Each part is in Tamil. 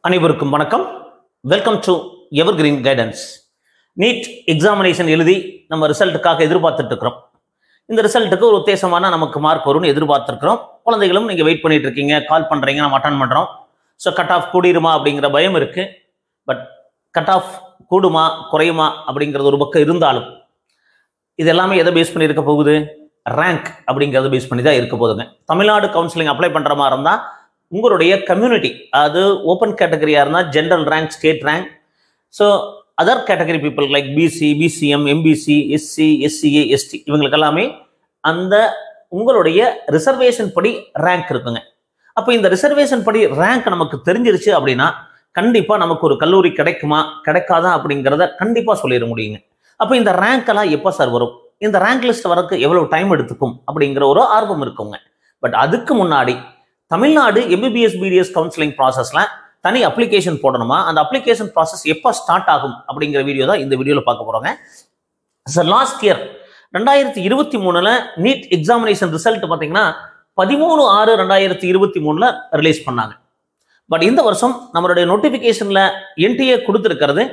அனைவருக்கும் வணக்கம். Welcome to Evergreen Guidance. NEET examination எழுதி நம்ம ரிசல்ட்டுக்காக எதிர்பார்த்துட்டு இருக்கிறோம். இந்த ரிசல்ட்டுக்கு ஒரு உத்தேசமான நமக்கு மார்க் வரும்னு எதிர்பார்த்துருக்கிறோம். குழந்தைகளும் நீங்கள் வெயிட் பண்ணிட்டு இருக்கீங்க, கால் பண்ணுறீங்க, நம்ம அட்டன் பண்ணுறோம். ஸோ கட் ஆஃப் கூடிருமா அப்படிங்கிற பயம் இருக்குது. பட் கட் ஆஃப் கூடுமா குறையுமா அப்படிங்கிறது ஒரு பக்கம் இருந்தாலும் இது எல்லாமே எதை பேஸ் பண்ணி இருக்க போகுது? ரேங்க் அப்படிங்கிறத பேஸ் பண்ணி தான் இருக்க போகுதுங்க. தமிழ்நாடு கவுன்சிலிங் அப்ளை பண்ணுற மாதிரி இருந்தால் உங்களுடைய கம்யூனிட்டி, அது ஓப்பன் கேட்டகரியாக இருந்தால் general rank, state rank. So other category people like BC, BCM, MBC, SC, SCA, ST இவங்களுக்கு எல்லாமே அந்த உங்களுடைய ரிசர்வேஷன் படி ரேங்க் இருக்குங்க. அப்போ இந்த ரிசர்வேஷன் படி ரேங்க் நமக்கு தெரிஞ்சிருச்சு அப்படின்னா கண்டிப்பாக நமக்கு ஒரு கல்லூரி கிடைக்குமா கிடைக்காதா அப்படிங்கிறத கண்டிப்பாக சொல்லிட முடியுங்க. அப்போ இந்த ரேங்க் எப்போ சார் வரும், இந்த ரேங்க் லிஸ்ட் வரக்கு எவ்வளவு டைம் எடுத்துக்கும் அப்படிங்கிற ஒரு ஆர்வம் இருக்குங்க. பட் அதுக்கு முன்னாடி தமிழ்நாடு எம்பிபிஎஸ் பிடிஎஸ் கவுன்சிலிங் ப்ராசஸ்ல தனி அப்ளிகேஷன் போடணுமா, அந்த அப்ளிகேஷன் ப்ராசஸ் எப்போ ஸ்டார்ட் ஆகும் அப்படிங்கிற வீடியோ தான் இந்த வீடியோவில் பார்க்க போறோங்க. Sir last year 2023 NEET examination result பார்த்தீங்கன்னா 13/6/2023 ரிலீஸ் பண்ணாங்க. பட் இந்த வருஷம் நம்மளுடைய நோட்டிபிகேஷன்ல என்டிஏ கொடுத்துருக்கிறது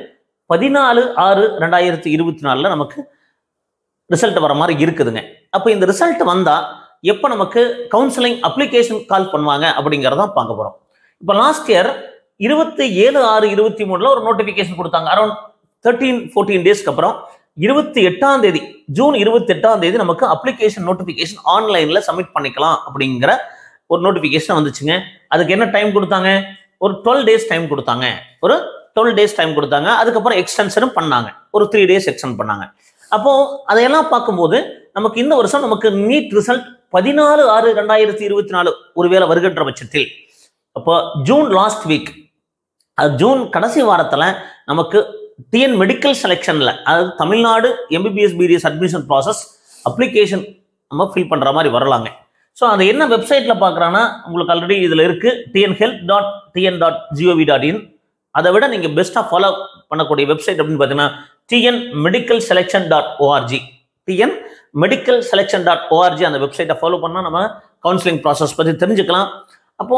14/6/2024 நமக்கு ரிசல்ட் வர மாதிரி இருக்குதுங்க. அப்போ இந்த ரிசல்ட் வந்தா எப்போ நமக்கு கவுன்சிலிங் அப்ளிகேஷன் கால் பண்ணுவாங்க அப்படிங்கிறதான் பார்க்க போறோம். இப்போ லாஸ்ட் இயர் 27/6/23 ஒரு நோட்டிபிகேஷன் கொடுத்தாங்க. அரௌண்ட் 13-14 டேஸ்க்கு அப்புறம் 28ஆம் தேதி, ஜூன் 28ஆம் தேதி நமக்கு அப்ளிகேஷன் நோட்டிபிகேஷன் ஆன்லைன்ல சப்மிட் பண்ணிக்கலாம் அப்படிங்கிற ஒரு நோட்டிபிகேஷன் வந்துச்சுங்க. அதுக்கு என்ன டைம் கொடுத்தாங்க? ஒரு 12 டேஸ் டைம் கொடுத்தாங்க. அதுக்கப்புறம் எக்ஸ்டென்ஷனும் பண்ணாங்க, ஒரு 3 டேஸ் எக்ஸ்டெண்ட் பண்ணாங்க. அப்போ அதையெல்லாம் பார்க்கும்போது நமக்கு இந்த வருஷம் நமக்கு நீட் ரிசல்ட் 14/6/2024 ஒருவேளை வருகின்ற பட்சத்தில், அப்போ ஜூன் லாஸ்ட் வீக், ஜூன் கடைசி வாரத்தில் நமக்கு டிஎன் மெடிக்கல் செலெக்ஷன்ல, அதாவது Tamil Nadu MBBS BDS admission process application நம்ம ஃபில் பண்ற மாதிரி வரலாங்க. ஸோ அது என்ன வெப்சைட்ல பார்க்குறான்னா உங்களுக்கு ஆல்ரெடி இதில் இருக்கு, tnhealth.tn.gov.in. அதை விட நீங்கள் பெஸ்ட்டாக ஃபாலோ பண்ணக்கூடிய வெப்சைட் அப்படின்னு பார்த்தீங்கன்னா tnmedicalselection.org. tnmedicalselection.org அந்த வெப்சைட்டை ஃபாலோ பண்ணால் நம்ம கவுன்சிலிங் ப்ராசஸ் பற்றி தெரிஞ்சுக்கலாம். அப்போ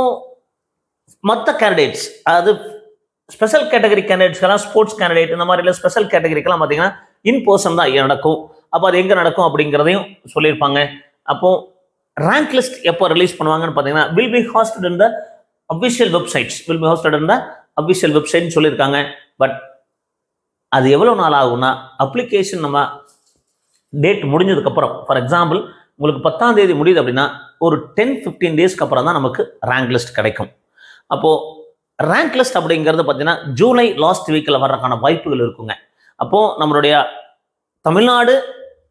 மற்ற கேண்டிடேட்ஸ், அதாவது ஸ்பெஷல் கேட்டகரி கேண்டிடேட்ஸ்க்கெல்லாம், ஸ்போர்ட்ஸ் கேண்டிடேட் இந்த மாதிரி இல்லை, ஸ்பெஷல் கேட்டகரிக்கெல்லாம் பார்த்தீங்கன்னா இன் பர்சன் தான் நடக்கும். அப்போ அது எங்கே நடக்கும் அப்படிங்கிறதையும் சொல்லியிருப்பாங்க. அப்போ ரேங்க் லிஸ்ட் எப்போ ரிலீஸ் பண்ணுவாங்கன்னு பார்த்தீங்கன்னா will be hosted in the official websites, சொல்லியிருக்காங்க. பட் அது எவ்வளோ நாள் ஆகும்னா, அப்ளிகேஷன் நம்ம டேட் முடிஞ்சதுக்கப்புறம், ஃபார் எக்ஸாம்பிள் உங்களுக்கு 10ஆம் தேதி முடியுது அப்படின்னா ஒரு 10-15 டேஸ்க்கு அப்புறம் தான் நமக்கு ரேங்க் லிஸ்ட் கிடைக்கும். அப்போது ரேங்க் லிஸ்ட் அப்படிங்கிறது பார்த்தீங்கன்னா ஜூலை லாஸ்ட் வீக்கில் வர்றதுக்கான வாய்ப்புகள் இருக்குங்க. அப்போது நம்மளுடைய Tamil Nadu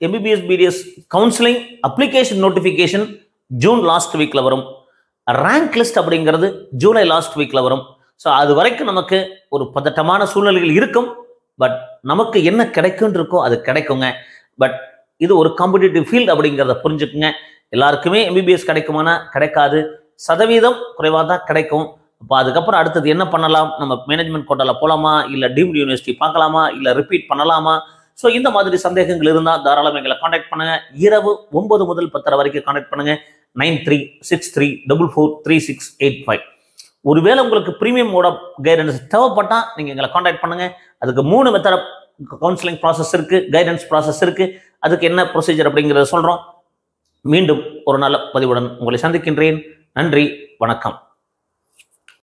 MBBS BDS counselling application notification June last வீக்கில் வரும். ரேங்க் லிஸ்ட் அப்படிங்கிறது ஜூலை லாஸ்ட் வீக்கில் வரும். ஸோ அது வரைக்கும் நமக்கு ஒரு பதட்டமான சூழ்நிலைகள் இருக்கும். பட் நமக்கு என்ன கிடைக்கும் இருக்கோ அது கிடைக்குங்க. பட் இது ஒரு காம்படிட்டிவ் ஃபீல்டு அப்படிங்கிறத புரிஞ்சுக்குங்க. எல்லாருக்குமே எம்பிபிஎஸ் கிடைக்குமானா கிடைக்காது, சதவீதம் குறைவாக தான் கிடைக்கும். அப்போ அதுக்கப்புறம் அடுத்தது என்ன பண்ணலாம்? நம்ம மேனேஜ்மெண்ட் கோட்டாவில் போகலாமா, இல்லை டீம்டு யூனிவர்சிட்டி பார்க்கலாமா, இல்லை ரிப்பீட் பண்ணலாமா? ஸோ இந்த மாதிரி சந்தேகங்கள் இருந்தால் தாராளமாக எங்களை காண்டாக்ட் பண்ணுங்க. இரவு 9 முதல் 10 வரைக்கும் காண்டாக்ட் பண்ணுங்க. 9363443685. ஒருவேளை உங்களுக்கு ப்ரீமியம் மோட் ஆஃப் கைடன்ஸ் தேவைப்பட்டால் நீங்கள் எங்களை காண்டாக்ட் பண்ணுங்க. அதுக்கு 3 மெத்தட் கவுன்சிலிங் ப்ராசஸ் இருக்கு, கைடன்ஸ் ப்ராசஸ் இருக்கு. அதுக்கு என்ன ப்ரொசீஜர் அப்படிங்கிறத சொல்கிறோம். மீண்டும் ஒரு நல்ல பதிவுடன் உங்களை சந்திக்கின்றேன். நன்றி, வணக்கம்.